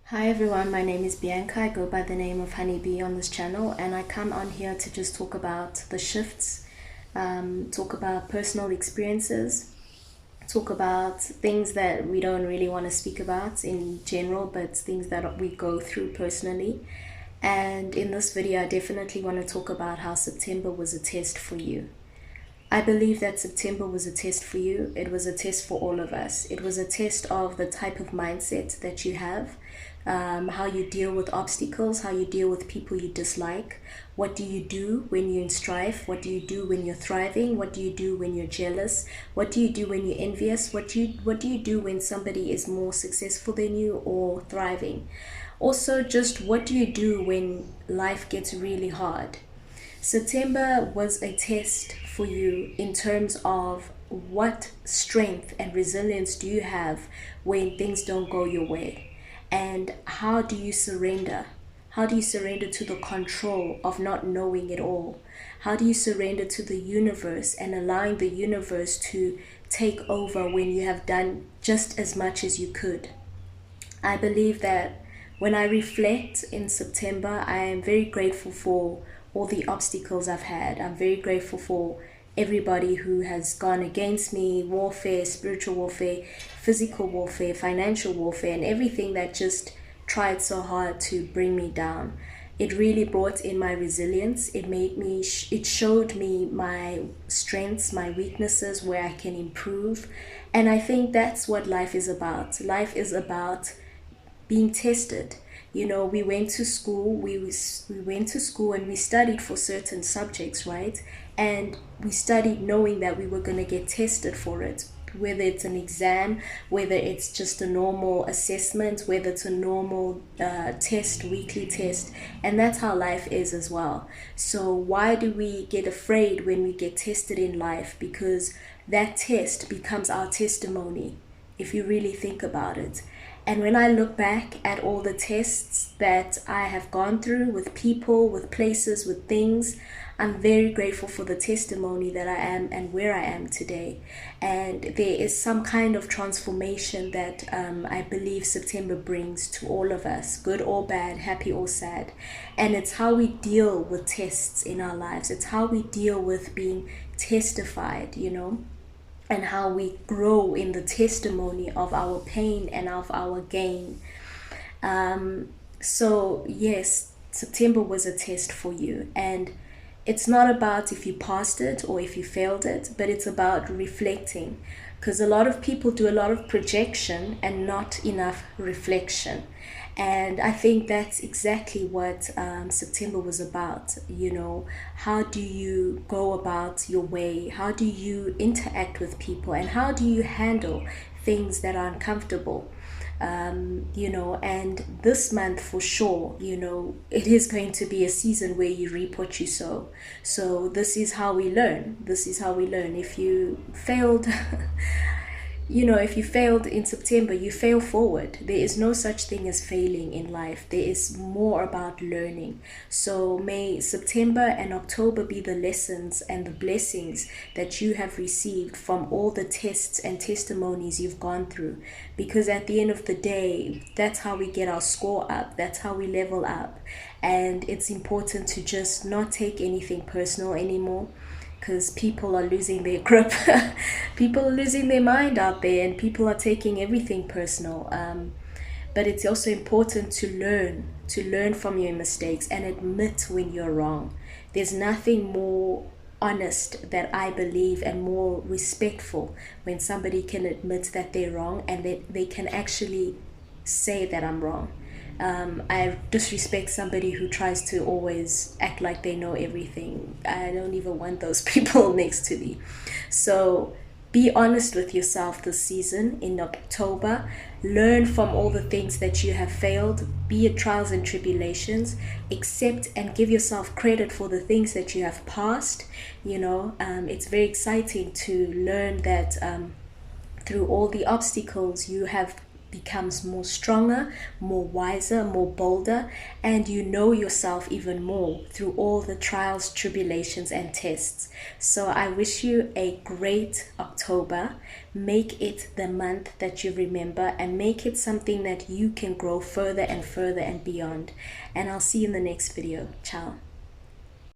Hi everyone, my name is Bianca. I go by the name of Honeybee on this channel, and I come on here to just talk about the shifts, talk about personal experiences, talk about things that we don't really want to speak about in general, but things that we go through personally. And in this video, I definitely want to talk about how September was a test for you. I believe that September was a test for you. It was a test for all of us. It was a test of the type of mindset that you have, how you deal with obstacles, how you deal with people you dislike. What do you do when you're in strife? What do you do when you're thriving? What do you do when you're jealous? What do you do when you're envious? What do you do when somebody is more successful than you or thriving? Also, just what do you do when life gets really hard? September was a test for you in terms of what strength and resilience do you have when things don't go your way, and how do you surrender? How do you surrender to the control of not knowing it all? How do you surrender to the universe and allowing the universe to take over when you have done just as much as you could? I believe that when I reflect in September, I am very grateful for all the obstacles I've had. I'm very grateful for everybody who has gone against me, warfare, spiritual warfare, physical warfare, financial warfare, and everything that just tried so hard to bring me down. It really brought in my resilience. It showed me my strengths, my weaknesses, where I can improve. And I think that's what life is about. Life is about being tested. We went to school, we went to school and we studied for certain subjects, right? And we studied knowing that we were going to get tested for it, whether it's an exam, whether it's just a normal assessment, whether it's a normal test, weekly test. And that's how life is as well. So why do we get afraid when we get tested in life? Because that test becomes our testimony, if you really think about it. And when I look back at all the tests that I have gone through with people, with places, with things, I'm very grateful for the testimony that I am and where I am today. And there is some kind of transformation that I believe September brings to all of us, good or bad, happy or sad. And it's how we deal with tests in our lives. It's how we deal with being testified, and how we grow in the testimony of our pain and of our gain. So, yes, September was a test for you. And it's not about if you passed it or if you failed it, but it's about reflecting. Because a lot of people do a lot of projection and not enough reflection. And I think that's exactly what September was about. How do you go about your way? How do you interact with people? And how do you handle things that are uncomfortable? And this month for sure, it is going to be a season where you reap what you sow. So this is how we learn. This is how we learn. If you failed, if you failed in September, you fail forward. There is no such thing as failing in life. There is more about learning. So may September and October be the lessons and the blessings that you have received from all the tests and testimonies you've gone through. Because at the end of the day, that's how we get our score up. That's how we level up. And it's important to just not take anything personal anymore, because people are losing their grip. People are losing their mind out there, and people are taking everything personal. But it's also important to learn from your mistakes and admit when you're wrong. There's nothing more honest that I believe and more respectful when somebody can admit that they're wrong and that they can actually say that I'm wrong. I disrespect somebody who tries to always act like they know everything. I don't even want those people next to me. So be honest with yourself this season in October. Learn from all the things that you have failed, be it trials and tribulations. Accept and give yourself credit for the things that you have passed. It's very exciting to learn that through all the obstacles you have becomes more stronger, more wiser, more bolder, and you know yourself even more through all the trials, tribulations, and tests. So I wish you a great October. Make it the month that you remember, and make it something that you can grow further and further and beyond. And I'll see you in the next video. Ciao.